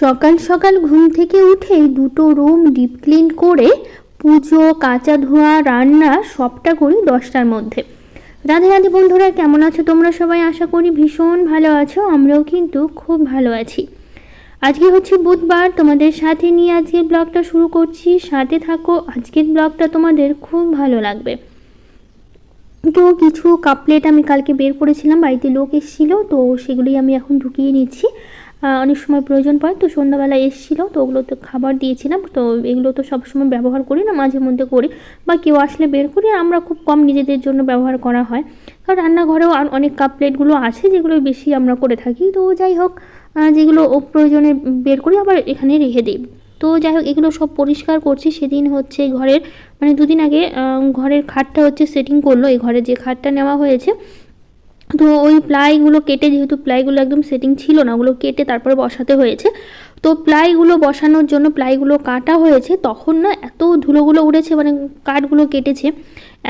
সকাল সকাল ঘুম থেকে উঠেই দুটো রুম ডিপ ক্লিন করে পুজো, কাচা ধোয়া, রান্না সবটা করি 10টার মধ্যে। রাধে রাধে বন্ধুরা, কেমন আছো তোমরা সবাই? আশা করি ভীষণ ভালো আছো। আমরাও কিন্তু খুব ভালো আছি। আজকে হচ্ছে বুধবার, তোমাদের সাথে নিয়ে আজকের ব্লগটা শুরু করছি। সাথে থাকো, আজকের ব্লগটা তোমাদের খুব ভালো লাগবে। তো কিছু কাপ প্লেট আমি কালকে বের করেছিলাম, বাড়িতে লোক এসেছিলো, তো সেগুলোই আমি এখন ঢুকিয়ে নিচ্ছি। অনেক সময় প্রয়োজন পড়ে, তো সন্ধ্যাবেলা এসেছিলো, তো ওগুলো তো খাবার দিয়েছিলাম। তো এগুলো তো সবসময় ব্যবহার করি না, মাঝে মধ্যে করি, বা কেউ আসলে বের করি। আর আমরা খুব কম নিজেদের জন্য ব্যবহার করা হয়, কারণ রান্নাঘরেও অনেক কাপ প্লেটগুলো আছে যেগুলো বেশি আমরা করে থাকি। তো যাই হোক, যেগুলো প্রয়োজনে বের করি আবার এখানে রেখে দিই। তো যাই হোক, এগুলো সব পরিষ্কার করছি। সেদিন হচ্ছে ঘরের দুদিন আগে ঘরের খাটটা হচ্ছে সেটিং করলো। এই ঘরে যে খাটটা নেওয়া হয়েছে, তো ওই প্লাইগুলো কেটে, যেহেতু প্লাইগুলো একদম সেটিং ছিল না, ওগুলো কেটে তারপরে বসাতে হয়েছে। তো প্লাইগুলো বসানোর জন্য প্লাইগুলো কাটা হয়েছে, তখন না এত ধুলোগুলো উড়েছে, কাঠগুলো কেটেছে,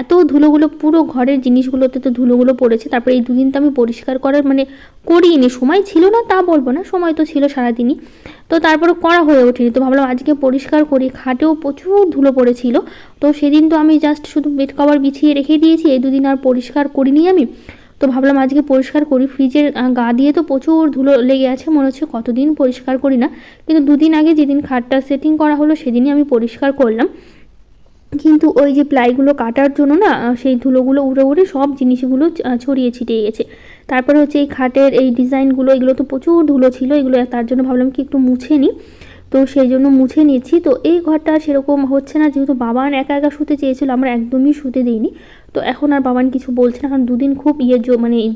এত ধুলোগুলো পুরো ঘরের জিনিসগুলোতে তো ধুলোগুলো পড়েছে। তারপরে এই দুদিন তো আমি পরিষ্কার করার করিনি, সময় ছিল না তা বলবো না, সময় তো ছিল সারাদিনই, তো তারপরে করা হয়ে ওঠেনি। তো ভাবলাম আজকে পরিষ্কার করি। খাটেও প্রচুর ধুলো পড়েছিল, তো সেদিন তো আমি জাস্ট শুধু বেড কভার বিছিয়ে রেখে দিয়েছি, এই দুদিন আর পরিষ্কার করিনি আমি। তো ভাবলাম আজকে পরিষ্কার করি। ফ্রিজের গা দিয়ে তো প্রচুর ধুলো লেগে আছে, মনে হচ্ছে কতদিন পরিষ্কার করি না। কিন্তু দুদিন আগে যেদিন খাটটা সেটিং করা হলো সেদিনই আমি পরিষ্কার করলাম। কিন্তু ওই যে প্লাইগুলো কাটার জন্য না, সেই ধুলোগুলো উড়ে উড়ে সব জিনিসগুলো ছড়িয়ে ছিটিয়ে গেছে। তারপরে হচ্ছে এই খাটের এই ডিজাইনগুলো, এগুলো তো প্রচুর ধুলো ছিল, এগুলো তার জন্য ভাবলাম কি একটু মুছে নিই, তো সেই জন্য মুছে নিচ্ছি। তো এই ঘরটা সেরকম হচ্ছে না, যেহেতু বাবান একা একা শুতে চেয়েছিল, আমরা একদমই শুতে দিইনি। তো এখন আর বাবান কিছু বলছে না, কারণ দুদিন খুব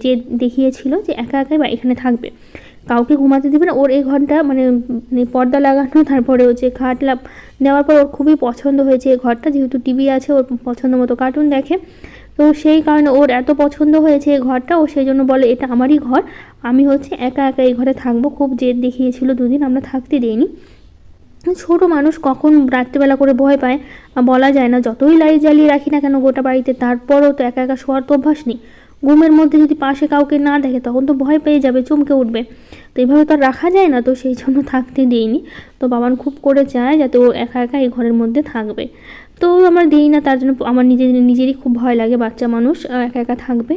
যে দেখিয়েছিল যে একা একাই বা এখানে থাকবে, কাউকে ঘুমাতে দেবে না। ওর এই ঘরটা পর্দা লাগানো, তারপরে হচ্ছে খাট দেওয়ার পর ওর খুবই পছন্দ হয়েছে এই ঘরটা, যেহেতু টিভি আছে, ওর পছন্দ মতো কার্টুন দেখে, তো সেই কারণে ওর এত পছন্দ হয়েছে এই ঘরটা। ও সেই জন্য বলে এটা আমারই ঘর, আমি হচ্ছে একা একা এই ঘরে থাকবো। খুব জেদ দেখিয়েছিল দুদিন, আমরা থাকতে দিইনি। ছোট মানুষ কখন রাত্রিবেলা করে ভয় পায় বলা যায় না, যতই লাইট জ্বালিয়ে রাখি না কেন গোটা বাড়িতে, তারপরও তো একা একা শোয়ার তো অভ্যাস নেই। ঘুমের মধ্যে যদি পাশে কাউকে না দেখে তখন তো ভয় পেয়ে যাবে, চমকে উঠবে, তো এইভাবে তো আর রাখা যায় না, তো সেই জন্য থাকতে দিইনি। তো বাবান খুব করে চায় যাতে ও একা একা এই ঘরের মধ্যে থাকবে, তো আমরা দিই না। তার জন্য আমার নিজেরই খুব ভয় লাগে, বাচ্চা মানুষ একা একা থাকবে।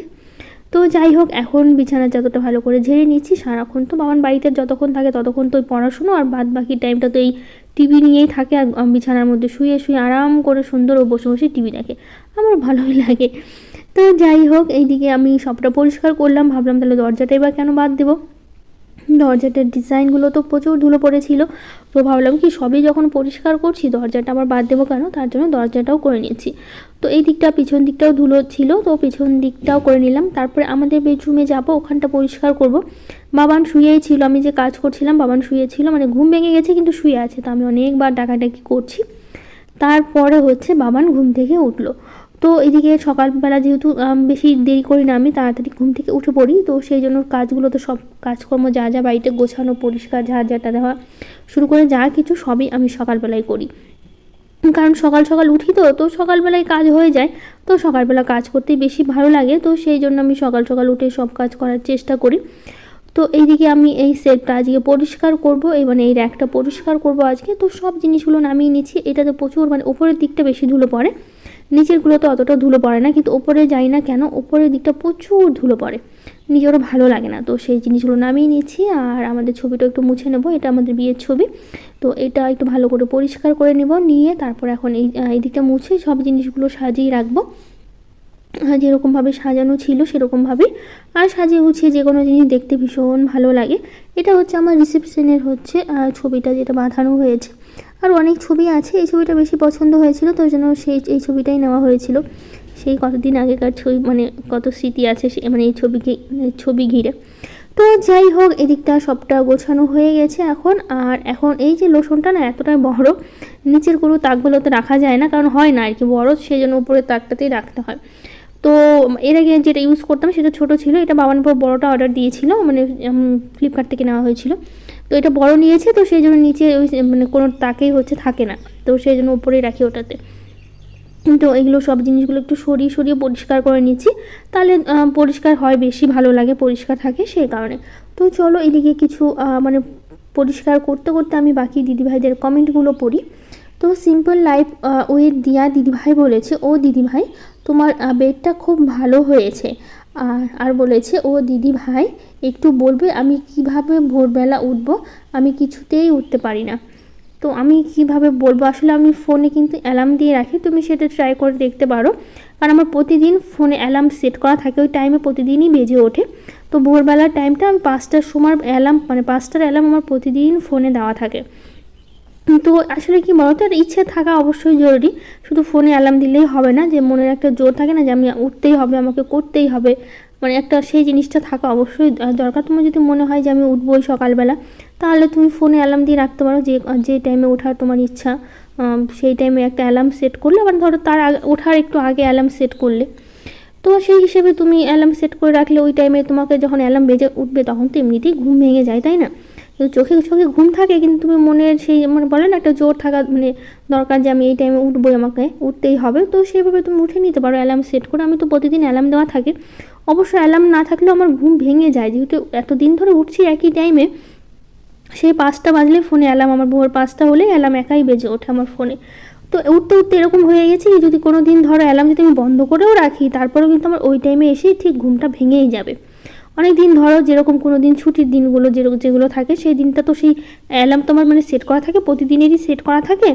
তো যাই হোক, এখন বিছানার চাদরটা ভালো করে ঝেড়ে নিচ্ছি। সারাক্ষণ তো বাবান বাড়িতে যতক্ষণ থাকে ততক্ষণ তো ওই পড়াশুনো, আর বাদ বাকি টাইমটা তো এই টিভি নিয়েই থাকে। আর বিছানার মধ্যে শুয়ে শুয়ে আরাম করে সুন্দর ও বসে বসে টিভি দেখে, আমার ভালোই লাগে। তো যাই হোক, এইদিকে আমি সবটা পরিষ্কার করলাম, ভাবলাম তাহলে দরজাটাই বা কেন বাদ দেবো। দরজাটার ডিজাইনগুলো তো প্রচুর ধুলো পড়েছিল, তো ভাবলাম কি সবই যখন পরিষ্কার করছি দরজাটা আবার বাদ দেবো কেন, তার জন্য দরজাটাও করে নিয়েছি। তো এই দিকটা পিছন দিকটাও ধুলো ছিল, তো পিছন দিকটাও করে নিলাম। তারপরে আমাদের বেডরুমে যাব, ওখানটা পরিষ্কার করব। বাবান শুয়েই ছিল, আমি যে কাজ করছিলাম বাবান শুয়েছিল, ঘুম ভেঙে গেছে কিন্তু শুয়ে আছে, তো আমি অনেকবার ডাকাডাকি করছি। তারপরে হচ্ছে বাবান ঘুম থেকে উঠলো। তো এদিকে সকালবেলা যেহেতু বেশি দেরি করি না, আমি তাড়াতাড়ি ঘুম থেকে উঠে পড়ি, তো সেই জন্য কাজগুলো তো সব কাজকর্ম যা যা বাড়িতে গোছানো, পরিষ্কার, ঝাড়ঝাঁটা দেওয়া শুরু করে যা কিছু সবই আমি সকালবেলায় করি, কারণ সকাল সকাল উঠি, তো সকালবেলায় কাজ হয়ে যায়। তো সকালবেলা কাজ করতেই বেশি ভালো লাগে, তো সেই জন্য আমি সকাল সকাল উঠে সব কাজ করার চেষ্টা করি। তো এইদিকে আমি এই সেটটা আজকে পরিষ্কার করব, এই র্যাকটা পরিষ্কার করব আজকে। তো সব জিনিসগুলো নামিয়ে নিচ্ছি। এটাতে প্রচুর ওপরের দিকটা বেশি ধুলো পড়ে, নিচেরগুলো তো অতটা ধুলো পড়ে না, কিন্তু ওপরে যাই না কেন ওপরের দিকটা প্রচুর ধুলো পড়ে, নিজেরও ভালো লাগে না। তো সেই জিনিসগুলো নামিয়ে নিচ্ছি। আর আমাদের ছবিটা একটু মুছে নেব, এটা আমাদের বিয়ের ছবি, তো এটা একটু ভালো করে পরিষ্কার করে নেব, নিয়ে তারপর এখন এই দিকটা মুছে সব জিনিসগুলো সাজিয়ে রাখবো, যেরকমভাবে সাজানো ছিল সেরকমভাবেই। আর সাজিয়ে গুছিয়ে যে কোনো জিনিস দেখতে ভীষণ ভালো লাগে। এটা হচ্ছে আমার রিসেপশনের ছবিটা, যেটা বাঁধানো হয়েছে। আর অনেক ছবি আছে, এই ছবিটা বেশি পছন্দ হয়েছিল, তো জন্য এই ছবিটাই নেওয়া হয়েছিল। সেই কতদিন আগেকার ছবি, কত স্মৃতি আছে এই ছবি ঘিরে। তো যাই হোক, এদিকটা সবটা গোছানো হয়ে গেছে এখন। আর এখন এই যে লোশনটা না এতটাই বড়, নিচের কোনো তাকগুলোতে রাখা যায় না, কারণ হয় না আর কি বড়, সেই জন্য উপরের তাকটাতেই রাখতে হয়। তো এর আগে যেটা ইউজ করতাম সেটা ছোট ছিল, এটা বাবার উপর বড়টা অর্ডার দিয়েছিল, ফ্লিপকার্ট থেকে নেওয়া হয়েছিল। তো এটা বড় নিয়েছে, তো সেই জন্য নিচে কোনো তাকেই থাকে না, তো সেই জন্য উপরেই রাখি ওটাতে। তো এগুলো সব জিনিসগুলো একটু সরিয়ে সরিয়ে পরিষ্কার করে নিচ্ছি, তাহলে পরিষ্কার হয়, বেশি ভালো লাগে পরিষ্কার থাকে, সেই কারণে। তো চলো, এদিকে কিছু পরিষ্কার করতে করতে আমি বাকি দিদিভাইদের কমেন্টগুলো পড়ি। তো সিম্পল লাইফ উইথ দিয়া দিদিভাই বলেছে, ও দিদিভাই তোমার বেডটা খুব ভালো হয়েছে। আর বলেছে, ও দিদিভাই একটু বলবে আমি কিভাবে ভোরবেলা উঠব, আমি কিছুতেই উঠতে পারি না। তো আমি কিভাবে বলবো, আসলে আমি ফোনে কিন্তু অ্যালার্ম দিয়ে রাখি, তুমি সেটা ট্রাই করে দেখতে পারো। কারণ আমার প্রতিদিন ফোনে অ্যালার্ম সেট করা থাকে, ওই টাইমে প্রতিদিনই বেজে ওঠে। তো ভোরবেলার টাইমটা আমি 5টার সময় অ্যালার্ম, মানে 5টার অ্যালার্ম আমার প্রতিদিন ফোনে দেওয়া থাকে। তো আসলে কি বলতো, আর ইচ্ছে থাকা অবশ্যই জরুরি, শুধু ফোনে অ্যালার্ম দিলেই হবে না, যে মনের একটা জোর থাকে না যে আমি উঠতেই হবে, আমাকে করতেই হবে, মানে একটা সেই জিনিসটা থাকা অবশ্যই দরকার। তোমার যদি মনে হয় যে আমি উঠবোই সকালবেলা, তাহলে তুমি ফোনে অ্যালার্ম দিয়ে রাখতে পারো, যে টাইমে ওঠার তোমার ইচ্ছা সেই টাইমে একটা অ্যালার্ম সেট করলে, আবার ধরো তার ওঠার একটু আগে অ্যালার্ম সেট করলে, তো সেই হিসেবে তুমি অ্যালার্ম সেট করে রাখলে ওই টাইমে তোমাকে যখন অ্যালার্ম বেজে উঠবে তখন তো এমনিতেই ঘুম ভেঙে যায়, তাই না? তো চোখে চোখে ঘুম থাকে, কিন্তু তুমি মনের সেই মানে বলে না একটা জোর থাকা মানে দরকার, যে আমি এই টাইমে উঠবোই, আমাকে উঠতেই হবে। তো সেইভাবে তুমি উঠে নিতে পারো অ্যালার্ম সেট করে। আমি তো প্রতিদিন অ্যালার্ম দেওয়া থাকে, অবশ্য অ্যালার্ম না থাকলেও আমার ঘুম ভেঙে যায়, যেহেতু এতদিন ধরে উঠছি একই টাইমে। সেই 5টা বাজলে ফোনে অ্যালার্ম, আমার ভোর 5টা হলেই অ্যালার্ম একাই বেজে ওঠে আমার ফোনে। তো উঠতে উঠতে এরকম হয়ে গেছে কি, যদি কোনো দিন ধরো অ্যালার্ম যদি আমি বন্ধ করেও রাখি, তারপরেও কিন্তু আমার ওই টাইমে এসেই ঠিক ঘুমটা ভেঙেই যাবে। অনেক দিন ধরো যেরকম কোনো দিন ছুটির দিনগুলো যেগুলো থাকে, সেই দিনটা তো সেই অ্যালার্ম তোমার মানে সেট করা থাকে, প্রতিদিনেরই সেট করা থাকে,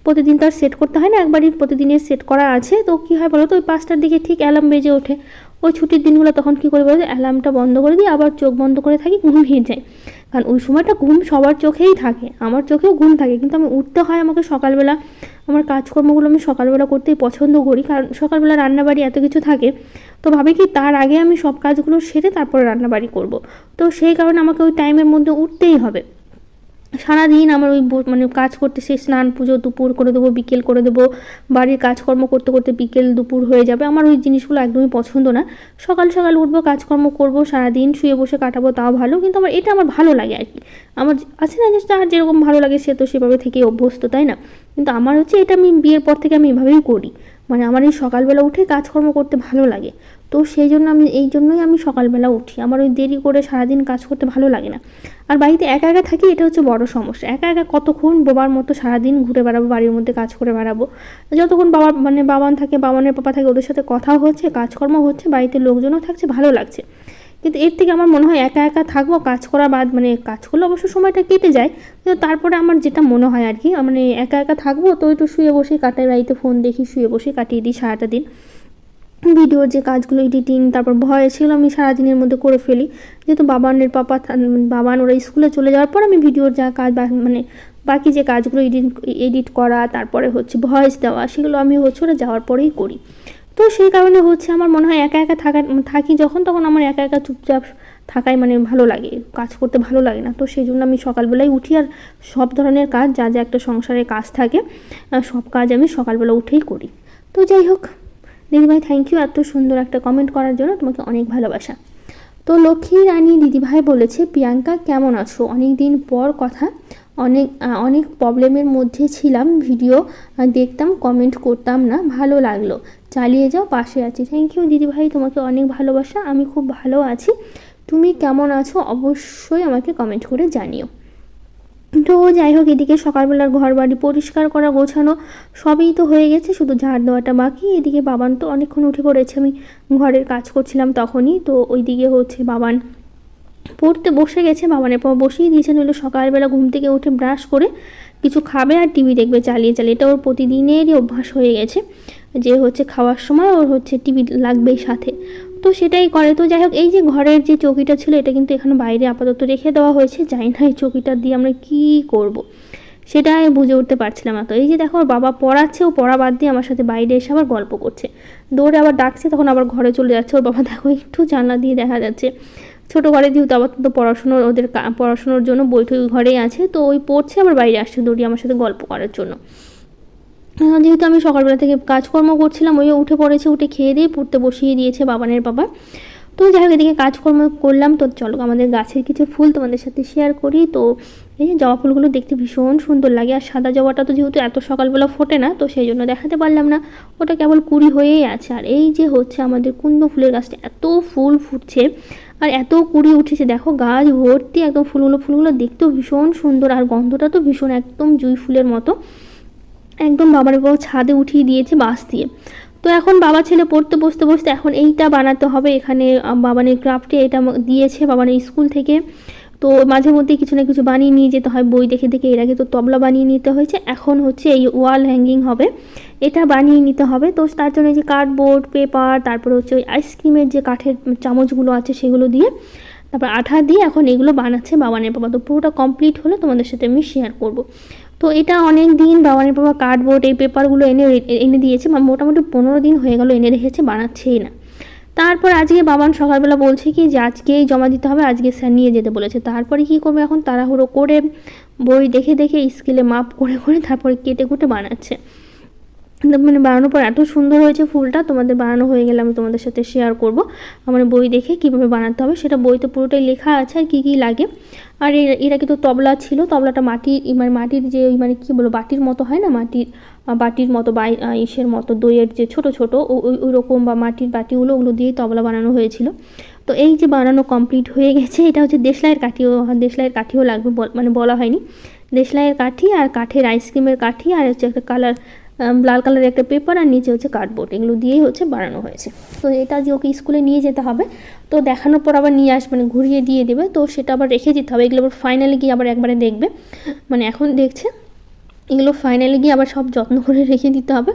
প্রতিদিন তো আর সেট করতে হয় না, একবারই প্রতিদিনের সেট করা আছে। তো কী হয় বলো তো, ওই 5টার দিকে ঠিক অ্যালার্ম বেজে ওঠে। ওই ছুটির দিনগুলো তখন কী করে বলো, অ্যালার্মটা বন্ধ করে দিই, আবার চোখ বন্ধ করে থাকি, ঘুমিয়ে যাই। কারণ ওই সময়টা ঘুম সবার চোখেই থাকে, আমার চোখেও ঘুম থাকে, কিন্তু আমি উঠতে হয় আমাকে সকালবেলা, আমার কাজকর্মগুলো আমি সকালবেলা করতেই পছন্দ করি, কারণ সকালবেলা রান্নাবাড়ি এত কিছু থাকে। তো ভাবি কি তার আগে আমি সব কাজগুলো সেরে তারপরে রান্নাবাড়ি করব। তো সেই কারণে আমাকে ওই টাইমের মধ্যে উঠতেই হবে। সারাদিন আমার ওই মানে কাজ করতে, সেই স্নান পুজো দুপুর করে দেবো, বিকেল করে দেবো, বাড়ির কাজকর্ম করতে করতে বিকেল দুপুর হয়ে যাবে। আমার ওই জিনিসগুলো একদমই পছন্দ না। সকাল সকাল উঠবো, কাজকর্ম করবো, সারাদিন শুয়ে বসে কাটাবো, তাও ভালো, কিন্তু আমার এটা আমার ভালো লাগে আর কি। আমার আছে না যে তার যেরকম ভালো লাগে সে তো সেভাবে থেকেই অভ্যস্ত, তাই না? কিন্তু আমার হচ্ছে এটা, আমি বিয়ের পর থেকে আমি এভাবেই করি, মানে আমার এই সকালবেলা উঠে কাজকর্ম করতে ভালো লাগে। তো সেই জন্য এই জন্যই আমি সকালবেলা উঠি, আমার ওই দেরি করে সারাদিন কাজ করতে ভালো লাগে না। আর বাড়িতে একা একা থাকি, এটা হচ্ছে বড় সমস্যা। একা একা কতক্ষণ বোবার মতো সারাদিন ঘুরে বেড়াবো, বাড়ির মধ্যে কাজ করে বেড়াবো। যতক্ষণ বাবান থাকে, বাবানের পাপা থাকে, ওদের সাথে কথাও হচ্ছে, কাজকর্ম হচ্ছে, বাড়িতে লোকজনও থাকছে, ভালো লাগছে। কিন্তু এর থেকে আমার মনে হয় একা একা থাকবো, কাজ করা বাদ, মানে কাজ করলে অবশ্য সময়টা কেটে যায়, কিন্তু তারপরে আমার যেটা মনে হয় আর কি, মানে একা একা থাকবো তো একটু শুয়ে বসে কাটাই, বাড়িতে ফোন দেখি, শুয়ে বসে কাটিয়ে দিই সারাটা দিন। ভিডিওর যে কাজগুলো এডিটিং, তারপর ভয়েস, সেগুলো আমি সারাদিনের মধ্যে করে ফেলি। যেহেতু বাবান ওরা স্কুলে চলে যাওয়ার পর আমি ভিডিওর যা কাজ মানে বাকি যে কাজগুলো এডিট করা, তারপরে হচ্ছে ভয়েস দেওয়া, সেগুলো আমি হচ্ছে ওরা যাওয়ার পরেই করি। তো সেই কারণে হচ্ছে আমার মনে হয় একা একা থাকি যখন, তখন আমার একা একা চুপচাপ থাকাই মানে ভালো লাগে, কাজ করতে ভালো লাগে না। তো সেই জন্য আমি সকালবেলায় উঠি, আর সব ধরনের কাজ যা যা একটা সংসারের কাজ থাকে, সব কাজ আমি সকালবেলা উঠেই করি। তো যাই হোক দিদিভাই, থ্যাংক ইউ এত সুন্দর একটা কমেন্ট করার জন্য, তোমাকে অনেক ভালোবাসা। তো লক্ষ্মী রানী দিদিভাই বলেছে, প্রিয়াঙ্কা কেমন আছো, অনেক দিন পর কথা, অনেক প্রবলেমের মধ্যে ছিলাম, ভিডিও দেখতাম, কমেন্ট করতাম না, ভালো লাগলো, চালিয়ে যাও, পাশে আছি। থ্যাংক ইউ দিদিভাই, তোমাকে অনেক ভালোবাসা। আমি খুব ভালো আছি, তুমি কেমন আছো অবশ্যই আমাকে কমেন্ট করে জানিও। তো যাই হোক, এদিকে সকালবেলার ঘর বাড়ি পরিষ্কার করা, গোছানো সবই তো হয়ে গেছে, শুধু ঝাড় দেওয়াটা বাকি। এদিকে বাবান তো অনেকক্ষণ উঠে পড়েছে, আমি ঘরের কাজ করছিলাম তখনই। তো ওইদিকে হচ্ছে বাবান পড়তে বসে গেছে, বাবানের পর বসিয়ে দিয়েছে, নইলে সকালবেলা ঘুম থেকে উঠে ব্রাশ করে কিছু খাবে আর টিভি দেখবে চালিয়ে চালিয়ে। এটা ওর প্রতিদিনেরই অভ্যাস হয়ে গেছে, যে হচ্ছে খাওয়ার সময় ওর হচ্ছে টিভি লাগবেই সাথে, তো সেটাই করে। তো যাই হোক, এই যে ঘরের যে চৌকিটা ছিল, এটা কিন্তু এখানে বাইরে আপাতত রেখে দেওয়া হয়েছে, জানি না এই চৌকিটা দিয়ে আমরা কী করব, সেটাই বুঝে উঠতে পারছিলাম না। তো এই যে দেখো, ওর বাবা পড়াচ্ছে, ও পড়া বাদ দিয়ে আমার সাথে বাইরে এসে আবার গল্প করছে, দৌড়ে আবার ডাকছে, তখন আবার ঘরে চলে যাচ্ছে। ওর বাবা দেখো একটু জানলা দিয়ে দেখা যাচ্ছে, ছোটো ঘরে যেহেতু আবার তো ওদের পড়াশুনোর জন্য বৈঠক ঘরেই আছে, তো ওই পড়ছে, আবার বাইরে আসছে দৌড়িয়ে আমার সাথে গল্প করার জন্য। যেহেতু আমি সকালবেলা থেকে কাজকর্ম করছিলাম, ওইও উঠে পড়েছে, উঠে খেয়ে দিয়ে পড়তে বসিয়ে দিয়েছে বাবানের বাবা। তো যাই হোক, এদিকে কাজকর্ম করলাম। তো চলো আমাদের গাছের কিছু ফুল তোমাদের সাথে শেয়ার করি। তো এই যে জবা ফুলগুলো দেখতে ভীষণ সুন্দর লাগে, আর সাদা জবাটা তো যেহেতু এত সকালবেলা ফোটে না, তো সেই জন্য দেখাতে পারলাম না, ওটা কেবল কুড়ি হয়েই আছে। আর এই যে হচ্ছে আমাদের কুন্দ ফুলের গাছটা, এত ফুল ফুটছে, আর এত কুড়ি উঠেছে দেখো, গাছ ভর্তি একদম ফুলগুলো দেখতেও ভীষণ সুন্দর, আর গন্ধটা তো ভীষণ একদম জুঁই ফুলের মতো। একদম বাবার বউ ছাদে উঠিয়ে দিয়েছে বাঁশ দিয়ে। তো এখন বাবা ছেলে পড়তে বসতে এখন এইটা বানাতে হবে। এখানে বাবানের ক্রাফটে এটা দিয়েছে বাবানের স্কুল থেকে। তো মাঝে মধ্যে কিছু না কিছু বানিয়ে নিয়ে যেতে হয় বই দেখে দেখে। এর আগে তো তবলা বানিয়ে নিতে হয়েছে, এখন হচ্ছে এই ওয়াল হ্যাঙ্গিং হবে, এটা বানিয়ে নিতে হবে। তো তার জন্য যে কার্ডবোর্ড, পেপার, তারপরে হচ্ছে ওই আইসক্রিমের যে কাঠের চামচগুলো আছে সেগুলো দিয়ে, তারপর আঠা দিয়ে এখন এগুলো বানাচ্ছে বাবানের বাবা। তো পুরোটা কমপ্লিট হলে তোমাদের সাথে আমি শেয়ার করব। তো এটা অনেক দিন বাবানের বাবা কার্ডবোর্ড এই পেপারগুলো এনে দিয়েছে, মোটামুটি 15 দিন হয়ে গেল এনে রেখেছে, বানাচ্ছেই না। তারপর আজকে বাবান সকালবেলা বলছে কি যে আজকেই জমা দিতে হবে, আজকে স্যার নিয়ে যেতে বলেছে। তারপরে কী করবে এখন, তাড়াহুড়ো করে বই দেখে দেখে স্কেলে মাপ করে করে তারপরে কেটে কুটে বানাচ্ছে। মানে বানানোর পর এত সুন্দর হয়েছে ফুলটা, তোমাদের বানানো হয়ে গেলে আমি তোমাদের সাথে শেয়ার করব। আমার বই দেখে কীভাবে বানাতে হবে সেটা বইতে পুরোটাই লেখা আছে, আর কী কী লাগে। আর এর আগে তো তবলা ছিল, তবলাটা মাটির যে মানে কী বলবো বাটির মতো হয় না, বাটির মতো বা ইসের মতো দইয়ের যে ছোট ছোট ওই রকম বা মাটির বাটিগুলো, ওগুলো দিয়েই তবলা বানানো হয়েছিল। তো এই যে বানানো কমপ্লিট হয়ে গেছে, এটা হচ্ছে দেশলাইয়ের কাঠিও লাগবে, মানে বলা হয়নি। দেশলাইয়ের কাঠি আর কাঠের আইসক্রিমের কাঠি, আর হচ্ছে একটা লাল কালারের একটা পেপার, আর নিচে হচ্ছে কার্ডবোর্ড, এগুলো দিয়েই হচ্ছে বানানো হয়েছে। তো এটা যে ওকে স্কুলে নিয়ে যেতে হবে, তো দেখানোর পর আবার নিয়ে আসবে, মানে ঘুরিয়ে দিয়ে দেবে, তো সেটা আবার রেখে দিতে হবে। এগুলো আবার ফাইনালি গিয়ে আবার একবারে দেখবে, মানে এখন দেখছে, এগুলো ফাইনালি গিয়ে আবার সব যত্ন করে রেখে দিতে হবে,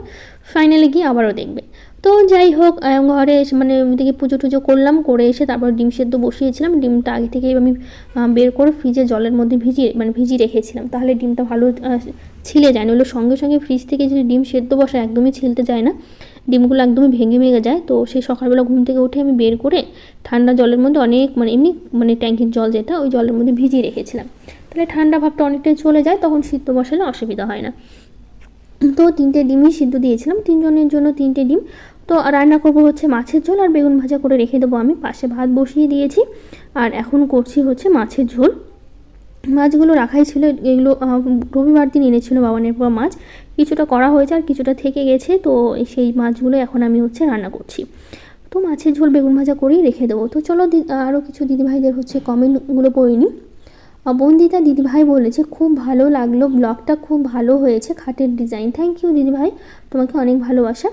ফাইনালি গিয়ে আবারও দেখবে। তো যাই হোক, ঘরে এসে মানে ওদিকে পুজো টুজো করলাম, করে এসে তারপর ডিম সেদ্ধ বসিয়েছিলাম। ডিমটা আগে থেকেই আমি বের করে ফ্রিজে জলের মধ্যে ভিজিয়ে রেখেছিলাম, তাহলে ডিমটা ভালো ছিলে যায়। নইলে সঙ্গে সঙ্গে ফ্রিজ থেকে যদি ডিম সেদ্ধ বসায় একদমই ছিলতে যায় না, ডিমগুলো একদমই ভেঙে যায়। তো সেই সকালবেলা ঘুম থেকে উঠে আমি বের করে ঠান্ডা জলের মধ্যে অনেক এমনি ট্যাঙ্কির জল যেটা, ওই জলের মধ্যে ভিজিয়ে রেখেছিলাম, তাহলে ঠান্ডা ভাবটা অনেকটাই চলে যায়, তখন সিদ্ধ বসালে অসুবিধা হয় না। তো 3টে ডিমই সিদ্ধ দিয়েছিলাম, 3 জনের জন্য 3টে ডিম। তো রান্না করব হচ্ছে মাছের ঝোল আর বেগুন ভাজা করে রেখে দেবো আমি। পাশে ভাত বসিয়ে দিয়েছি, আর এখন করছি হচ্ছে মাছের ঝোল। মাছগুলো রাখাই ছিল, এগুলো রবিবার দিন এনেছিল বাবানের বাবা মাছ, কিছুটা করা হয়েছে আর কিছুটা থেকে গেছে। তো সেই মাছগুলো এখন আমি হচ্ছে রান্না করছি। তো মাছের ঝোল বেগুন ভাজা করেই রেখে দেবো। তো চলো আরও কিছু দিদিভাইদের হচ্ছে কমেন্টগুলো পড়ে নিই। বন্দিতা দিদিভাই বলেছে খুব ভালো লাগলো, ব্লগটা খুব ভালো হয়েছে, খাটের ডিজাইন। থ্যাংক ইউ দিদিভাই, তোমাকে অনেক ভালোবাসা।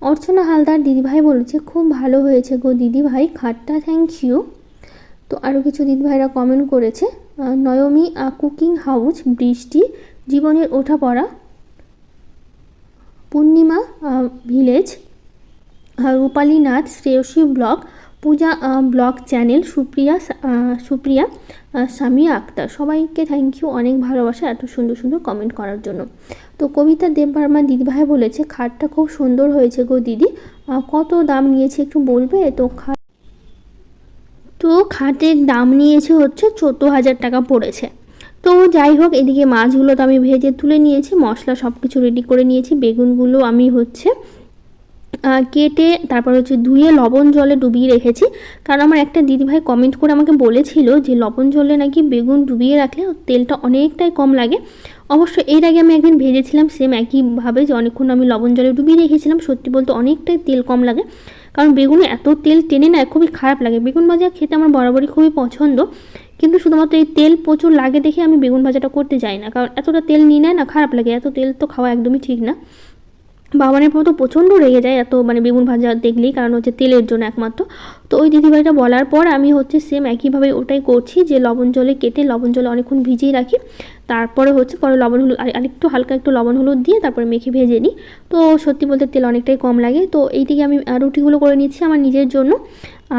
অর্চনা হালদার দিদিভাই বলেছে খুব ভালো হয়েছে গো দিদিভাই খাটটা, থ্যাংক ইউ। তো আরও কিছু দিদিভাইরা কমেন্ট করেছে। নয়মি কুকিং হাউস, বৃষ্টি, জীবনের ওঠা পড়া, পূর্ণিমা ভিলেজ, রূপালী নাথ, শ্রেয়সী ব্লগ, পূজা ব্লগ চ্যানেল, সুপ্রিয়া, সামিয়া আক্তার, সবাইকে থ্যাংক ইউ, অনেক ভালোবাসা এত সুন্দর সুন্দর কমেন্ট করার জন্য। তো কবিতা দেববর্মা দিদিভাই বলেছে খাটটা খুব সুন্দর হয়েছে গো দিদি, কত দাম নিয়েছে একটু বলবে? তো খাটের দাম নিয়েছে হচ্ছে 14,000 টাকা পড়েছে। তো যাই হোক, এদিকে মাছগুলো তো আমি ভেজে তুলে নিয়েছি, মশলা সব কিছু রেডি করে নিয়েছি। বেগুনগুলো আমি হচ্ছে কেটে তারপর হচ্ছে ধুয়ে লবণ জলে ডুবিয়ে রেখেছি, কারণ আমার একটা দিদিভাই কমেন্ট করে আমাকে বলেছিল যে লবণ জলে নাকি বেগুন ডুবিয়ে রাখলে তেলটা অনেকটাই কম লাগে। অবশ্য এর আগে আমি একদিন ভেজেছিলাম সেম একইভাবে, যে অনেকক্ষণ আমি লবণ জলে ডুবিয়ে রেখেছিলাম, সত্যি বলতে অনেকটাই তেল কম লাগে, কারণ বেগুনে এত তেল টেনে না, খুবই খারাপ লাগে। বেগুন ভাজা খেতে আমার বরাবরই খুবই পছন্দ, কিন্তু শুধুমাত্র এই তেল প্রচুর লাগে দেখে আমি বেগুন ভাজাটা করতে যাই না, কারণ এতটা তেল নিয়ে নেয় না, খারাপ লাগে। এত তেল তো খাওয়া একদমই ঠিক না। বাবানের পর তো প্রচণ্ড রেগে যায় এত বেগুন ভাজা দেখলেই, কারণ হচ্ছে তেলের জন্য একমাত্র। তো ওই দিদিভাইটা বলার পর আমি হচ্ছে সেম একইভাবে ওটাই করছি, যে লবণ জলে কেটে লবণ জলে অনেকক্ষণ ভিজিয়ে রাখি, তারপরে হচ্ছে পরে লবণ হলুদ আরেকটু হালকা একটু লবণ হলুদ দিয়ে তারপরে মেখে ভেজে নিই। তো সত্যি বলতে তেল অনেকটাই কম লাগে। তো এইদিকে আমি রুটিগুলো করে নিচ্ছি আমার নিজের জন্য,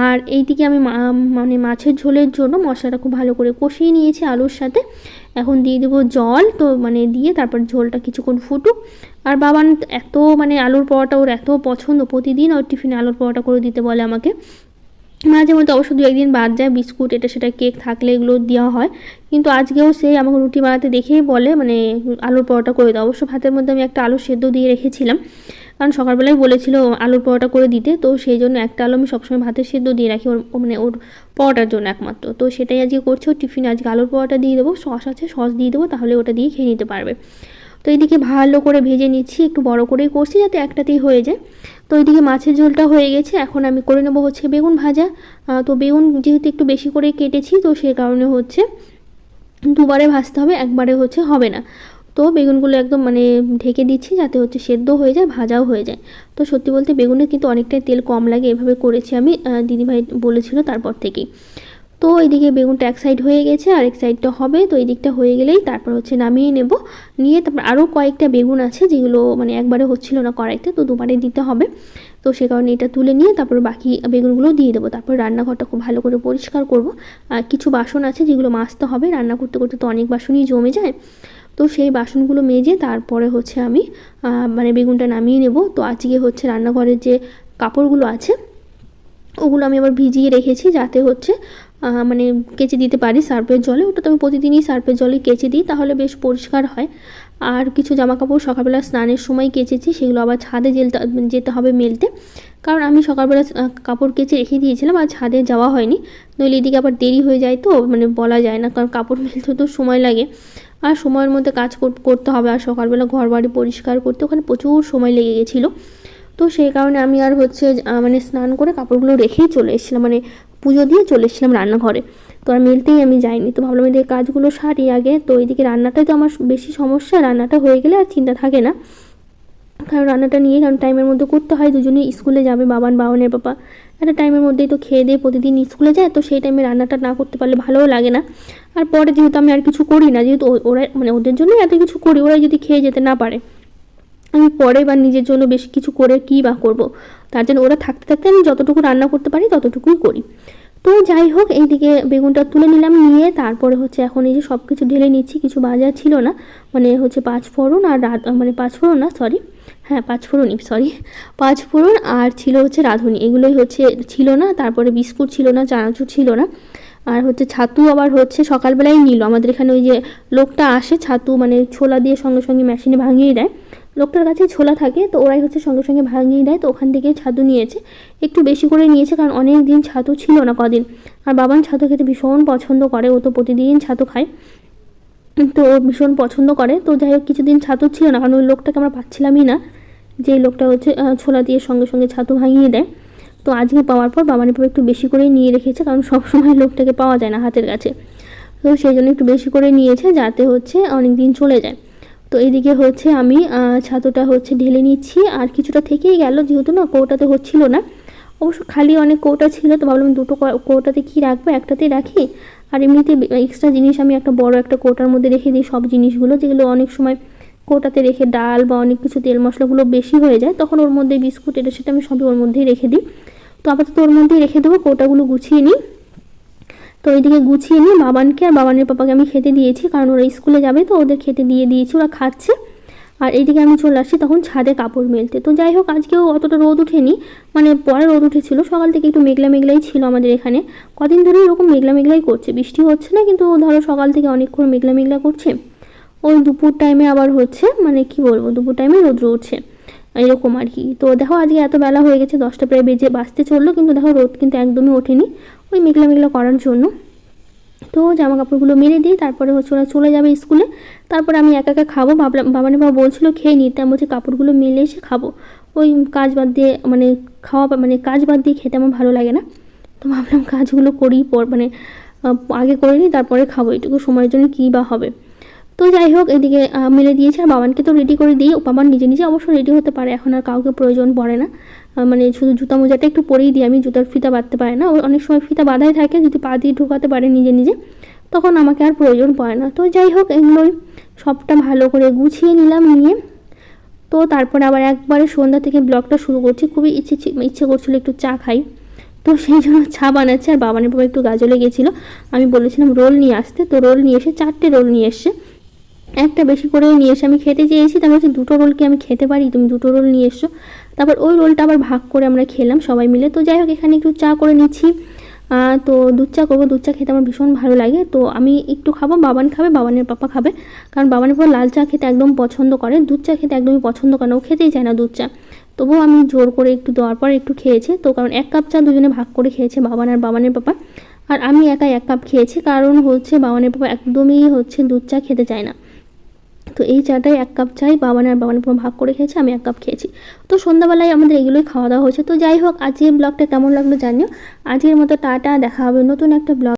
আর এইদিকে আমি মাছের ঝোলের জন্য মশলাটা খুব ভালো করে কষিয়ে নিয়েছি আলুর সাথে। এখন দিয়ে দেবো জল, তো দিয়ে তারপর ঝোলটা কিছুক্ষণ ফুটুক। আর বাবান এত আলুর পরোটা ওর এত পছন্দ, প্রতিদিন ওর টিফিনে আলুর পরোটা করে দিতে বলে আমাকে। মাঝে মধ্যে অবশ্য 2-1 দিন বাদ যায়, বিস্কুট এটা সেটা কেক থাকলে এগুলো দেওয়া হয়, কিন্তু আজকেও সেই আমাকে রুটি বানাতে দেখেই বলে আলুর পরোটা করে দাও। অবশ্য ভাতের মধ্যে আমি একটা আলু সেদ্ধ দিয়ে রেখেছিলাম, কারণ সকালবেলায় বলেছিল আলুর পরোটা করে দিতে, তো সেই জন্য একটা আলু আমি সবসময় ভাতের সেদ্ধ দিয়ে রাখি ওর ওর পরোটার জন্য একমাত্র। তো সেটাই আজকে করছি, ওর টিফিনে আজকে আলুর পরোটা দিয়ে দেবো, সস আছে সস দিয়ে দেবো, তাহলে ওটা দিয়ে খেয়ে নিতে পারবে। তো এইদিকে ভালো করে ভেজে নিচ্ছি, একটু বড় করেই করছি যাতে একটাতেই হয়ে যায়। তো এইদিকে মাছের ঝোলটা হয়ে গেছে, এখন আমি করে নেবো হচ্ছে বেগুন ভাজা। তো বেগুন যেহেতু একটু বেশি করে কেটেছি, তো সেই কারণে হচ্ছে দুবারে ভাজতে হবে, একবারে হচ্ছে হবে না। তো বেগুনগুলো একদম মানে ঢেকে দিচ্ছি যাতে হচ্ছে সেদ্ধ হয়ে যায়, ভাজাও হয়ে যায়। তো সত্যি বলতে বেগুনে কিন্তু অনেকটাই তেল কম লাগে, এভাবে করেছি আমি, দিদিভাই বলেছিল তারপর থেকেই। তো এইদিকে বেগুনটা এক সাইড হয়ে গেছে, আর এক সাইডটা হবে। তো এই দিকটা হয়ে গেলেই তারপর হচ্ছে নামিয়ে নেব। নিয়ে তারপর আরও কয়েকটা বেগুন আছে যেগুলো মানে একবারে হচ্ছিল না কড়াইতে, তো দুবারে দিতে হবে। তো সে কারণে এটা তুলে নিয়ে তারপর বাকি বেগুনগুলো দিয়ে দেবো। তারপর রান্নাঘরটা খুব ভালো করে পরিষ্কার করব। আর কিছু বাসন আছে যেগুলো মাজতে হবে, রান্না করতে করতে তো অনেক বাসনই জমে যায়। তো সেই বাসনগুলো মেজে তারপরে হচ্ছে আমি মানে বেগুনটা নামিয়ে নেব। তো আজকে হচ্ছে রান্নাঘরের যে কাপড়গুলো আছে ওগুলো আমি আবার ভিজিয়ে রেখেছি যাতে হচ্ছে মানে কেচে দিতে পারি সার্ফের জলে। ওটা তো আমি প্রতিদিনই সার্ফের জলে কেচে দিই, তাহলে বেশ পরিষ্কার হয়। আর কিছু জামাকাপড় সকালবেলা স্নানের সময় কেচেছি, সেগুলো আবার ছাদে যেতে হবে মেলতে। কারণ আমি সকালবেলা কাপড় কেচে রেখে দিয়েছিলাম, আর ছাদে যাওয়া হয়নি। নইলে এদিকে আবার দেরি হয়ে যায়, তো মানে বলা যায় না, কারণ কাপড় মেলতে তো সময় লাগে। আর সময়ের মধ্যে কাজ করতে হবে, আর সকালবেলা ঘর বাড়ি পরিষ্কার করতে ওখানে প্রচুর সময় লেগে গেছিলো। তো সেই কারণে আমি আর হচ্ছে মানে স্নান করে কাপড়গুলো রেখেই চলে এসেছিলাম, মানে পুজো দিয়ে চলে এসেছিলাম রান্নাঘরে। তো আর মেলতেই আমি যাইনি। তো ভাবলাম এদিকে কাজগুলো সারি আগে। তো এইদিকে রান্নাটাই তো আমার বেশি সমস্যা, রান্নাটা হয়ে গেলে আর চিন্তা থাকে না। কারণ রান্নাটা নিয়ে কারণ টাইমের মধ্যে করতে হয়, দুজনেই স্কুলে যাবে, বাবানের পাপা একটা টাইমের মধ্যেই তো খেয়ে দিয়ে প্রতিদিন স্কুলে যায়। তো সেই টাইমে রান্নাটা না করতে পারলে ভালোও লাগে না। আর পরে যেহেতু আমি আর কিছু করি না, যেহেতু ওরা মানে ওদের জন্যই এত কিছু করি, ওরা যদি খেয়ে যেতে না পারে, আমি পরে বা নিজের জন্য বেশি কিছু করে কী বা করব। তার জন্য ওরা থাকতে থাকতে আমি যতটুকু রান্না করতে পারি ততটুকুই করি। তো যাই হোক, এইদিকে বেগুনটা তুলে নিলাম, নিয়ে তারপরে হচ্ছে এখন এই যে সব কিছু ঢেলে নিচ্ছি। কিছু বাজার ছিল না, মানে হচ্ছে পাঁচফোড়ন আর মানে পাঁচফোড়ন না সরি, হ্যাঁ পাঁচফোড়নই সরি, পাঁচফোড়ন আর ছিল হচ্ছে রাঁধুনি, এগুলোই হচ্ছে ছিল না। তারপরে বিস্কুট ছিল না, চানাচুর ছিল না। আর হচ্ছে ছাতু আবার হচ্ছে সকালবেলায় নিল আমাদের এখানে, ওই যে লোকটা আসে ছাতু মানে ছোলা দিয়ে সঙ্গে সঙ্গে মেশিনে ভাঙিয়ে দেয়, লোকটার কাছে ছোলা থাকে, তো ওরাই হচ্ছে সঙ্গে সঙ্গে ভাঙিয়ে দেয়। তো ওখান থেকে ছাতু নিয়েছে, একটু বেশি করে নিয়েছে, কারণ অনেক দিন ছাতু ছিল না কদিন। আর বাবান ছাতু খেতে ভীষণ পছন্দ করে, ও তো প্রতিদিন ছাতু খায়, তো ও ভীষণ পছন্দ করে। তো যাই হোক, কিছুদিন ছাতু ছিল না, কারণ ওই লোকটাকে আমরা পাচ্ছিলামই না, যে লোকটা হচ্ছে ছোলা দিয়ে সঙ্গে সঙ্গে ছাতু ভাঙিয়ে দেয়। তো আজকে পাওয়ার পর বাবানের পর একটু বেশি করেই নিয়ে রেখেছে, কারণ সবসময় লোকটাকে পাওয়া যায় না হাতের কাছে। তো সেই জন্য একটু বেশি করে নিয়েছে যাতে হচ্ছে অনেক দিন চলে যায়। তো এদিকে হচ্ছে আমি ছাতুটা হচ্ছে ঢেলে নিচ্ছি, আর কিছুটা থেকেই গেল, যেহেতু না কৌটাতে হচ্ছিল না। অবশ্য খালি অনেক কৌটা ছিল, তো ভাবলাম দুটো কৌটাতে কী রাখবো, একটাতেই রাখি। আর এমনিতে এক্সট্রা জিনিস আমি একটা বড় একটা কৌটার মধ্যে রেখে দিই সব জিনিসগুলো, যেগুলো অনেক সময় কৌটাতে রেখে ডাল বা অনেক কিছু তেল মশলাগুলো বেশি হয়ে যায়, তখন ওর মধ্যে বিস্কুট এটা সেটা আমি সবই ওর মধ্যেই রেখে দিই। তো আপাতত ওর মধ্যেই রেখে দেবো, কৌটাগুলো গুছিয়ে নিই। তো এইদিকে গুছিয়ে নিয়ে বাবানকে আর বাবানের পাপাকে আমি খেতে দিয়েছি, কারণ ওরা স্কুলে যাবে, তো ওদের খেতে দিয়ে দিয়েছি, ওরা খাচ্ছে। আর এইদিকে আমি চলে আসছি তখন ছাদে কাপড় মেলতে। তো যাই হোক, আজকেও অতটা রোদ ওঠেনি, মানে পরে রোদ উঠেছিল, সকাল থেকে একটু মেঘলা মেঘলাই ছিল আমাদের এখানে। কদিন ধরে এরকম মেঘলা মেঘলাই করছে, বৃষ্টি হচ্ছে না, কিন্তু ধরো সকাল থেকে অনেকক্ষণ মেঘলা মেঘলা করছে। ওই দুপুর টাইমে আবার হচ্ছে মানে কি বলবো, দুপুর টাইমে রোদ্র উঠছে, এরকম আর কি। তো দেখো আজকে এত বেলা হয়ে গেছে, 10টা প্রায় বাজতে চললো, কিন্তু দেখো রোদ কিন্তু একদমই ওঠেনি, ওই মেঘলা মেঘলা করার জন্য। তো জামা কাপড়গুলো মেরে দিই, তারপরে হচ্ছে ওরা চলে যাবে স্কুলে। তারপরে আমি একা একা খাবো, ভাবলাম বাবানের বাবা বলছিল খেয়ে নিতে, আমি বলছি কাপড়গুলো মেলে এসে খাবো। ওই কাজ বাদ দিয়ে মানে মানে কাজ বাদ দিয়ে খেতে আমার ভালো লাগে না। তো ভাবলাম কাজগুলো করি মানে আগে করে নিই, তারপরে খাবো, এটুকু সময়ের জন্য কী বা হবে। তো যাই হোক, এদিকে মেলে দিয়েছে, আর বাবানকে তো রেডি করে দিই, বাবান নিজে নিজে অবশ্য রেডি হতে পারে, এখন আর কাউকে প্রয়োজন পড়ে না। মানে শুধু জুতা মোজাটা একটু পরেই দিই আমি, জুতার ফিতা বাঁধতে পারে না, ও অনেক সময় ফিতা বাঁধাই থাকে, যদি পা দিয়ে ঢোকাতে পারে নিজে নিজে, তখন আমাকে আর প্রয়োজন পড়ে না। তো যাই হোক, এগুলোই সবটা ভালো করে গুছিয়ে নিলাম, নিয়ে তো তারপরে আবার একবারে সন্ধ্যা থেকে ব্লগটা শুরু করছি। খুবই ইচ্ছে করছিল একটু চা খাই, তো সেই জন্য চা বানাচ্ছে। আর বাবানের বাবা একটু গাজলে গেছিলো, আমি বলেছিলাম রোল নিয়ে আসতে, তো রোল নিয়ে এসে 4টে রোল নিয়ে এসছে, একটা বেশি করে নিয়ে এসে আমি খেতে চেয়েছি, তারপর হচ্ছে 2টো রোল কি আমি খেতে পারি, তুমি 2টো রোল নিয়ে এসছো। তারপর ওই রোলটা আবার ভাগ করে আমরা খেলাম সবাই মিলে। তো যাই হোক, এখানে একটু চা করে নিচ্ছি, তো দুধ চা করবো, দুধ চা খেতে আমার ভীষণ ভালো লাগে। তো আমি একটু খাবো, বাবান খাবে, বাবানের পাপা খাবে, কারণ বাবানের পাপা লাল চা খেতে একদম পছন্দ করে, দুধ চা খেতে একদমই পছন্দ করে না, ও খেতেই চায় না দুধ চা। তবুও আমি জোর করে একটু দেওয়ার পর একটু খেয়েছে। তো কারণ 1 কাপ চা দুজনে ভাগ করে খেয়েছে, বাবান আর বাবানের পাপা, আর আমি একাই 1 কাপ খেয়েছি, কারণ হচ্ছে বাবানের পাপা একদমই হচ্ছে দুধ চা খেতে চায় না। তো এই চাটাই 1 কাপ চাই, বাবান আর বাবান পুরো ভাগ করে খেয়েছে, আমি 1 কাপ খেয়েছি। তো সন্ধ্যাবেলায় আমাদের এগুলোই খাওয়া দাওয়া হয়েছে। তো যাই হোক, আজকের ব্লগটা কেমন লাগলো জানিও। আজকের মতো টাটা, দেখা হবে নতুন একটা ব্লগ।